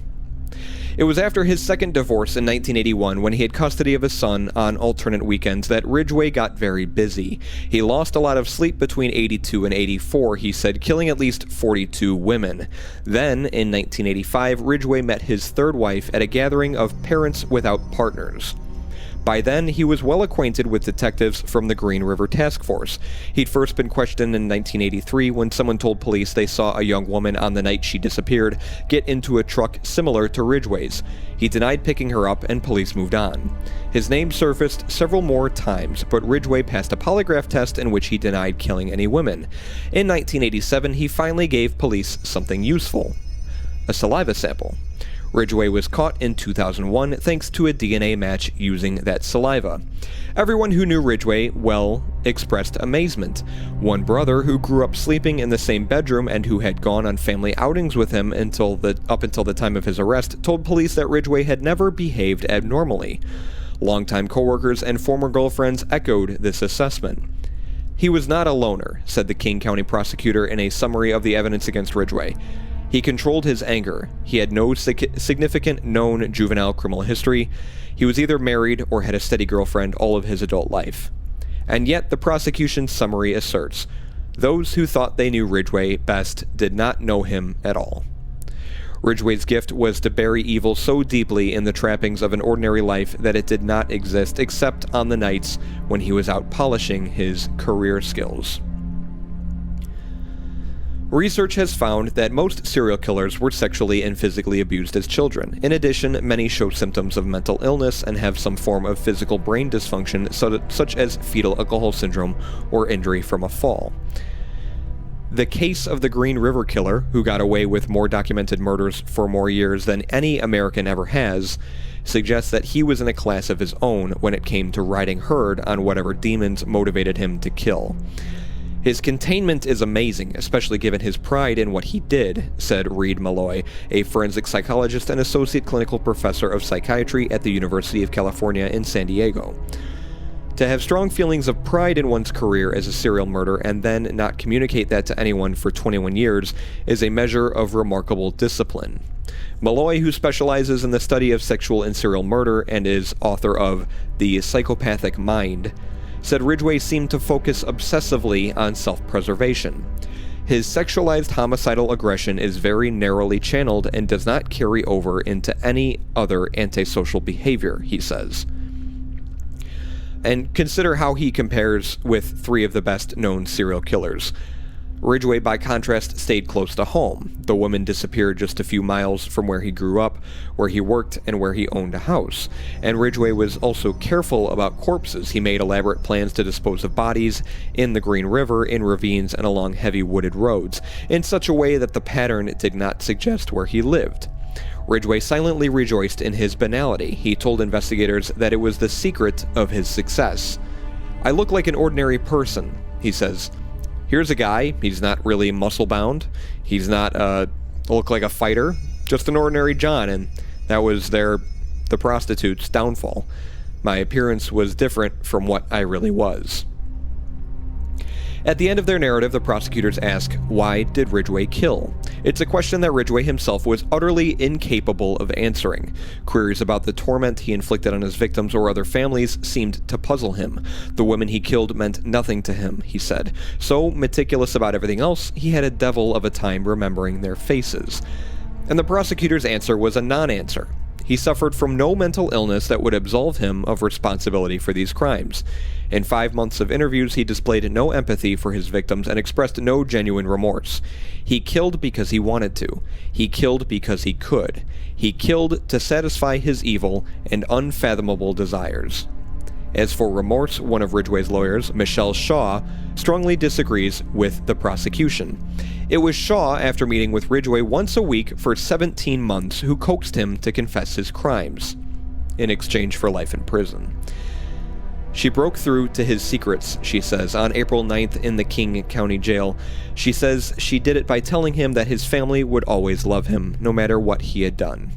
It was after his second divorce in 1981, when he had custody of his son on alternate weekends, that Ridgway got very busy. He lost a lot of sleep between 82 and 84, he said, killing at least 42 women. Then, in 1985, Ridgway met his third wife at a gathering of Parents Without Partners. By then, he was well acquainted with detectives from the Green River Task Force. He'd first been questioned in 1983 when someone told police they saw a young woman on the night she disappeared get into a truck similar to Ridgway's. He denied picking her up, and police moved on. His name surfaced several more times, but Ridgway passed a polygraph test in which he denied killing any women. In 1987, he finally gave police something useful: a saliva sample. Ridgway was caught in 2001 thanks to a DNA match using that saliva. Everyone who knew Ridgway well expressed amazement. One brother, who grew up sleeping in the same bedroom and who had gone on family outings with him up until the time of his arrest, told police that Ridgway had never behaved abnormally. Longtime coworkers and former girlfriends echoed this assessment. "He was not a loner," said the King County prosecutor in a summary of the evidence against Ridgway. "He controlled his anger. He had no significant known juvenile criminal history. He was either married or had a steady girlfriend all of his adult life." And yet, the prosecution's summary asserts, those who thought they knew Ridgway best did not know him at all. Ridgway's gift was to bury evil so deeply in the trappings of an ordinary life that it did not exist except on the nights when he was out polishing his career skills. Research has found that most serial killers were sexually and physically abused as children. In addition, many show symptoms of mental illness and have some form of physical brain dysfunction, such as fetal alcohol syndrome or injury from a fall. The case of the Green River Killer, who got away with more documented murders for more years than any American ever has, suggests that he was in a class of his own when it came to riding herd on whatever demons motivated him to kill. "His containment is amazing, especially given his pride in what he did," said Reed Malloy, a forensic psychologist and associate clinical professor of psychiatry at the University of California in San Diego. To have strong feelings of pride in one's career as a serial murderer and then not communicate that to anyone for 21 years is a measure of remarkable discipline. Malloy, who specializes in the study of sexual and serial murder and is author of The Psychopathic Mind, said Ridgway seemed to focus obsessively on self-preservation. "His sexualized homicidal aggression is very narrowly channeled and does not carry over into any other antisocial behavior," he says. And consider how he compares with three of the best-known serial killers: Ridgway, by contrast, stayed close to home. The woman disappeared just a few miles from where he grew up, where he worked, and where he owned a house. And Ridgway was also careful about corpses. He made elaborate plans to dispose of bodies in the Green River, in ravines, and along heavy wooded roads, in such a way that the pattern did not suggest where he lived. Ridgway silently rejoiced in his banality. He told investigators that it was the secret of his success. "I look like an ordinary person," he says. "Here's a guy, he's not really muscle-bound, he's not look like a fighter, just an ordinary John, and that was the prostitute's downfall. My appearance was different from what I really was." At the end of their narrative, the prosecutors ask, why did Ridgway kill? It's a question that Ridgway himself was utterly incapable of answering. Queries about the torment he inflicted on his victims or other families seemed to puzzle him. The women he killed meant nothing to him, he said. So meticulous about everything else, he had a devil of a time remembering their faces. And the prosecutor's answer was a non-answer. He suffered from no mental illness that would absolve him of responsibility for these crimes. In 5 months of interviews, he displayed no empathy for his victims and expressed no genuine remorse. He killed because he wanted to. He killed because he could. He killed to satisfy his evil and unfathomable desires. As for remorse, one of Ridgway's lawyers, Michelle Shaw, strongly disagrees with the prosecution. It was Shaw, after meeting with Ridgway once a week for 17 months, who coaxed him to confess his crimes, in exchange for life in prison. She broke through to his secrets, she says, on April 9th in the King County Jail. She says she did it by telling him that his family would always love him, no matter what he had done.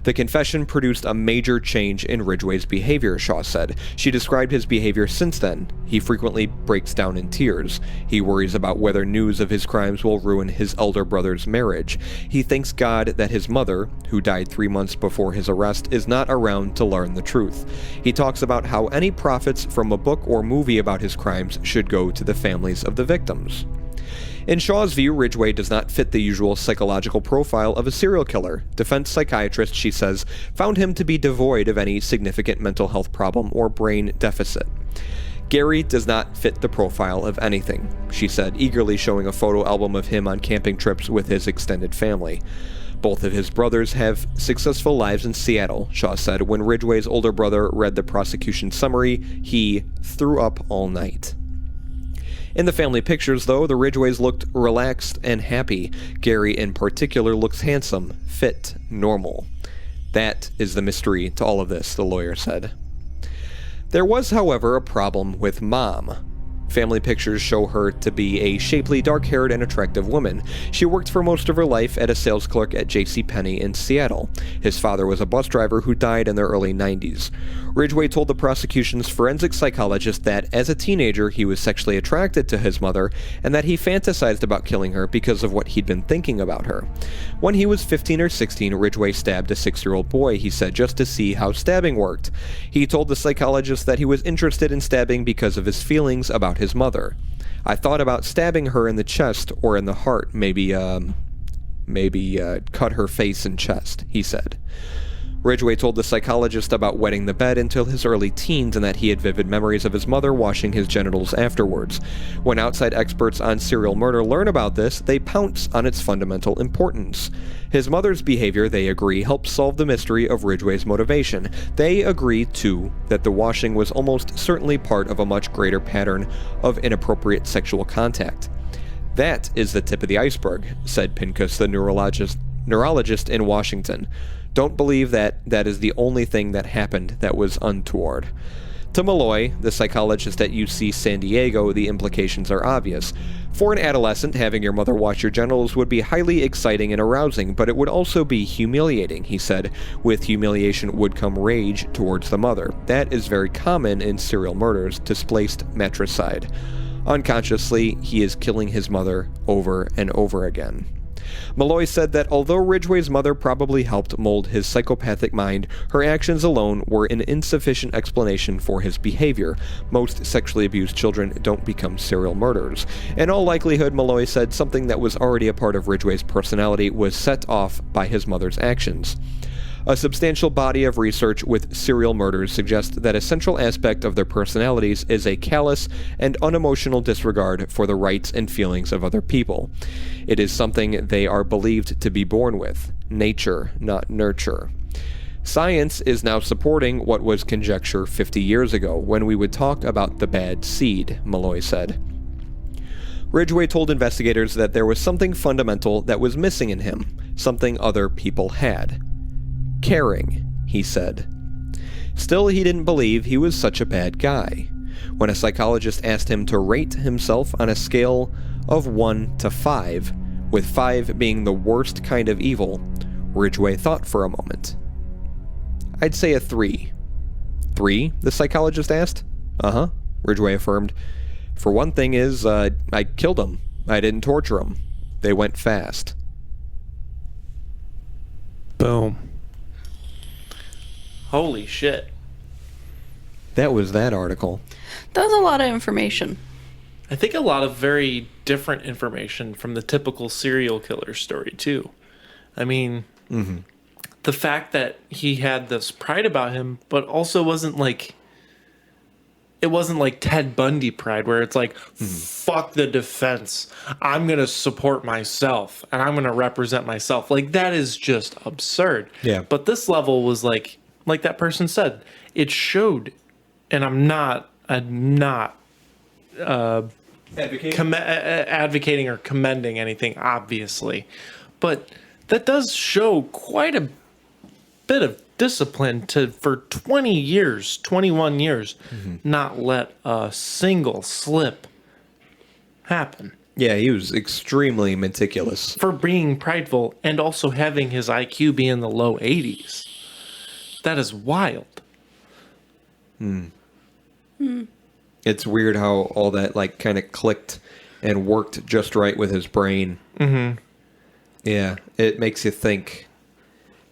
The confession produced a major change in Ridgway's behavior, Shaw said. She described his behavior since then. He frequently breaks down in tears. He worries about whether news of his crimes will ruin his elder brother's marriage. He thanks God that his mother, who died 3 months before his arrest, is not around to learn the truth. He talks about how any profits from a book or movie about his crimes should go to the families of the victims. In Shaw's view, Ridgway does not fit the usual psychological profile of a serial killer. Defense psychiatrists, she says, found him to be devoid of any significant mental health problem or brain deficit. Gary does not fit the profile of anything, she said, eagerly showing a photo album of him on camping trips with his extended family. Both of his brothers have successful lives in Seattle, Shaw said. When Ridgway's older brother read the prosecution summary, he threw up all night. In the family pictures, though, the Ridgways looked relaxed and happy. Gary, in particular, looks handsome, fit, normal. That is the mystery to all of this, the lawyer said. There was, however, a problem with Mom. Family pictures show her to be a shapely, dark-haired, and attractive woman. She worked for most of her life as a sales clerk at JCPenney in Seattle. His father was a bus driver who died in the early 90s. Ridgway told the prosecution's forensic psychologist that, as a teenager, he was sexually attracted to his mother, and that he fantasized about killing her because of what he'd been thinking about her. When he was 15 or 16, Ridgway stabbed a 6-year-old boy, he said, just to see how stabbing worked. He told the psychologist that he was interested in stabbing because of his feelings about his mother. "I thought about stabbing her in the chest or in the heart, maybe cut her face and chest," he said. Ridgway told the psychologist about wetting the bed until his early teens and that he had vivid memories of his mother washing his genitals afterwards. When outside experts on serial murder learn about this, they pounce on its fundamental importance. His mother's behavior, they agree, helps solve the mystery of Ridgway's motivation. They agree, too, that the washing was almost certainly part of a much greater pattern of inappropriate sexual contact. "That is the tip of the iceberg," said Pincus, the neurologist in Washington. "Don't believe that is the only thing that happened that was untoward." To Malloy, the psychologist at UC San Diego, the implications are obvious. For an adolescent, having your mother wash your genitals would be highly exciting and arousing, but it would also be humiliating, he said. With humiliation would come rage towards the mother. That is very common in serial murders, displaced matricide. Unconsciously, he is killing his mother over and over again. Malloy said that although Ridgway's mother probably helped mold his psychopathic mind, her actions alone were an insufficient explanation for his behavior. Most sexually abused children don't become serial murderers. In all likelihood, Malloy said something that was already a part of Ridgway's personality was set off by his mother's actions. A substantial body of research with serial murders suggests that a central aspect of their personalities is a callous and unemotional disregard for the rights and feelings of other people. It is something they are believed to be born with. Nature, not nurture. Science is now supporting what was conjecture 50 years ago when we would talk about the bad seed, Malloy said. Ridgway told investigators that there was something fundamental that was missing in him, something other people had. Caring, he said. Still, he didn't believe he was such a bad guy. When a psychologist asked him to rate himself on a scale of 1 to 5, with 5 being the worst kind of evil, Ridgway thought for a moment. I'd say a 3. 3? The psychologist asked. Uh-huh, Ridgway affirmed. For one thing is, I killed them. I didn't torture them. They went fast. Boom. Holy shit. That was that article. That was a lot of information. I think a lot of very different information from the typical serial killer story, too. I mean, the fact that he had this pride about him, but also wasn't like... It wasn't like Ted Bundy pride, where it's like, fuck the defense. I'm going to support myself, and I'm going to represent myself. Like, that is just absurd. Yeah. But this level was like that person said, it showed, and I'm not advocating or commending anything, obviously. But that does show quite a bit of discipline to, for 21 years, not let a single slip happen. Yeah, he was extremely meticulous. For being prideful and also having his IQ be in the low 80s. That is wild. It's weird how all that like kind of clicked and worked just right with his brain. Yeah, it makes you think.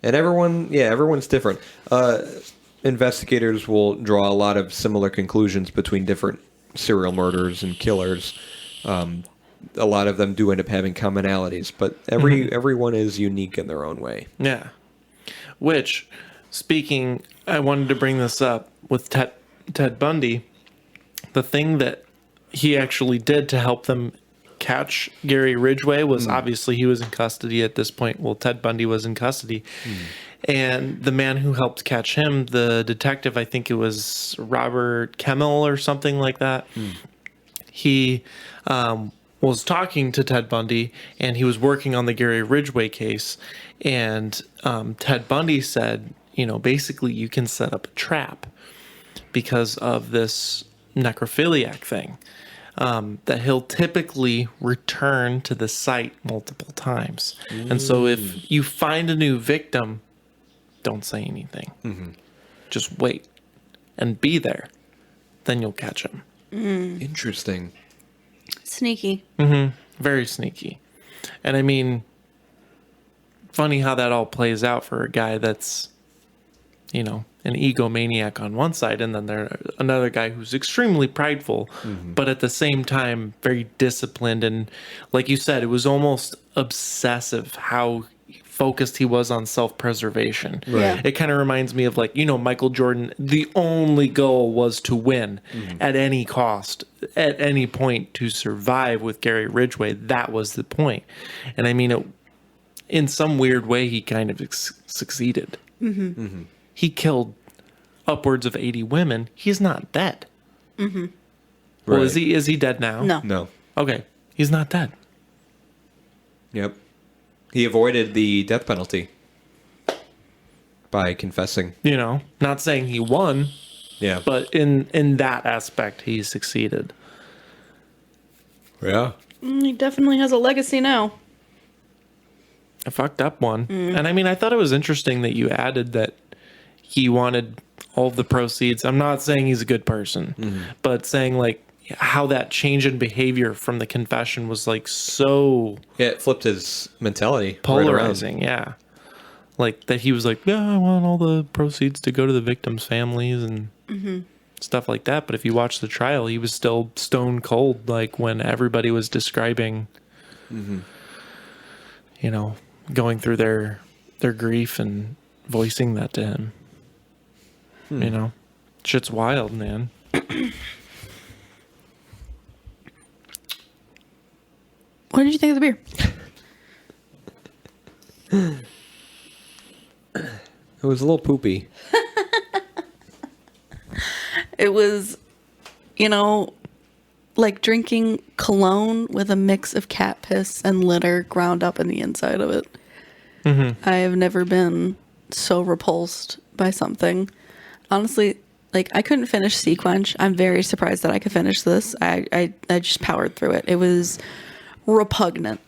And everyone's different. Investigators will draw a lot of similar conclusions between different serial murderers and killers. A lot of them do end up having commonalities, but everyone is unique in their own way. Yeah. Which, speaking, I wanted to bring this up with Ted Bundy. The thing that he actually did to help them catch Gary Ridgway was obviously he was in custody at this point. Well, Ted Bundy was in custody. And the man who helped catch him, the detective, I think it was Robert Kemmel or something like that. He was talking to Ted Bundy, and he was working on the Gary Ridgway case. And Ted Bundy said, basically you can set up a trap because of this necrophiliac thing. That he'll typically return to the site multiple times. And so if you find a new victim, don't say anything. Just wait and be there. Then you'll catch him. Interesting. Sneaky. Very sneaky. And I mean, funny how that all plays out for a guy that's, an egomaniac on one side, and then there's another guy who's extremely prideful, but at the same time very disciplined. And like you said, it was almost obsessive how focused he was on self-preservation. Yeah. It kind of reminds me of Michael Jordan. The only goal was to win at any cost, at any point, to survive. With Gary Ridgway, that was the point. And I mean, in some weird way, he kind of succeeded. He killed upwards of 80 women. He's not dead. Well, Right. is he dead now? No. Okay. He's not dead. Yep. He avoided the death penalty by confessing. Not saying he won, Yeah. but in that aspect, he succeeded. Yeah. He definitely has a legacy now. A fucked up one. And I mean, I thought it was interesting that you added that he wanted all of the proceeds. I'm not saying he's a good person, but saying how that change in behavior from the confession was so Yeah, it flipped his mentality. polarizing. Yeah. Like that he was like, yeah, I want all the proceeds to go to the victims' families and stuff like that. But if you watch the trial, he was still stone cold, when everybody was describing, going through their grief and voicing that to him. You know, shit's wild, man. What did you think of the beer? It was a little poopy. It was, like drinking cologne with a mix of cat piss and litter ground up in the inside of it. Mm-hmm. I have never been so repulsed by something. Honestly, like, I couldn't finish Sea Quench. I'm very surprised that I could finish this. I just powered through it. It was repugnant.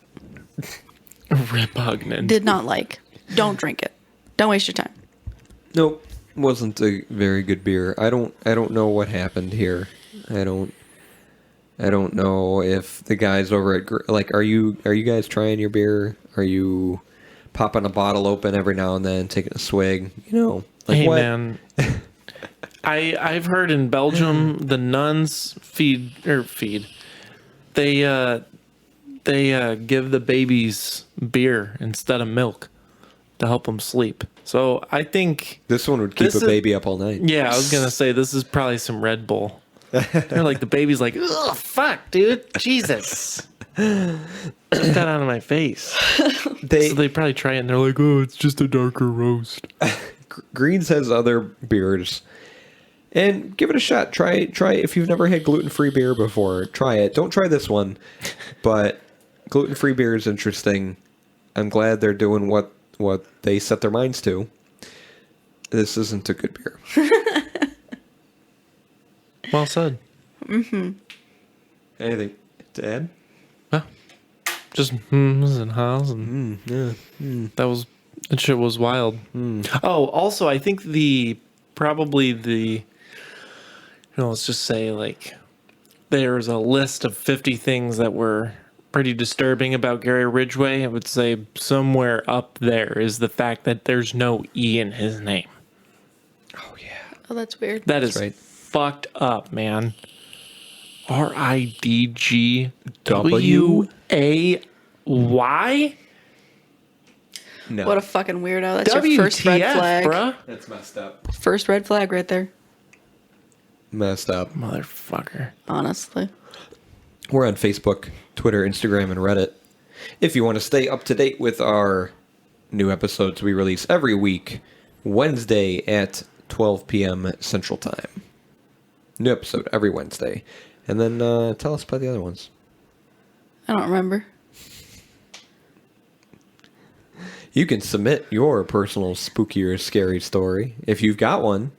Repugnant. Did not like. Don't drink it. Don't waste your time. Nope, wasn't a very good beer. I don't know what happened here. I don't know if the guys over at like, are you guys trying your beer? Are you popping a bottle open every now and then, taking a swig? Like, hey, what? Man, I've heard in Belgium the nuns feed. They give the babies beer instead of milk to help them sleep. So I think This one would keep a baby up all night. Yeah, I was gonna say this is probably some Red Bull. They're like, the baby's like, ugh, fuck, dude, Jesus, get that out of my face. So they probably try it and they're like, oh, it's just a darker roast. Greens has other beers, and give it a shot. Try if you've never had gluten-free beer before. Try it. Don't try this one, but gluten-free beer is interesting. I'm glad they're doing what they set their minds to. This isn't a good beer. Well said. Mm-hmm. Anything to add? Well, just hms and ha's and that shit was wild. Oh, also, I think let's just say, like, there's a list of 50 things that were pretty disturbing about Gary Ridgway. I would say somewhere up there is the fact that there's no E in his name. Oh yeah. Oh, that's weird. That is right. fucked up, man. Ridgway? No. What a fucking weirdo. That's your first red flag. Bruh. That's messed up. First red flag right there. Messed up. Motherfucker. Honestly. We're on Facebook, Twitter, Instagram, and Reddit. If you want to stay up to date with our new episodes we release every week, Wednesday at 12 p.m. Central Time. New episode every Wednesday. And then tell us about the other ones. I don't remember. You can submit your personal spooky or scary story if you've got one.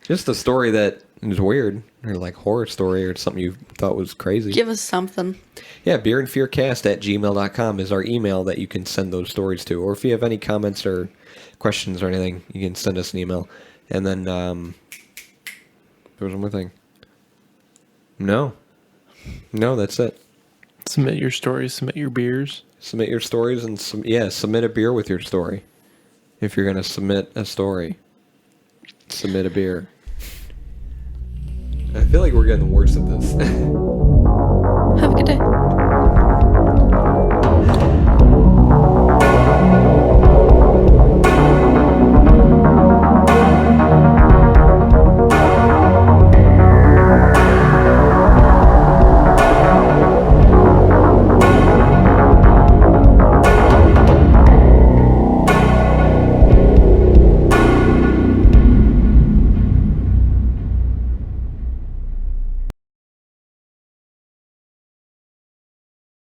Just a story that is weird, or like horror story, or something you thought was crazy. Give us something. Yeah, beerandfearcast@gmail.com is our email that you can send those stories to. Or if you have any comments or questions or anything, you can send us an email. And then there was one more thing. No, that's it. Submit your stories, submit your beers. Submit your stories and submit a beer with your story. If you're going to submit a story, submit a beer. I feel like we're getting the worst of this. Have a good day.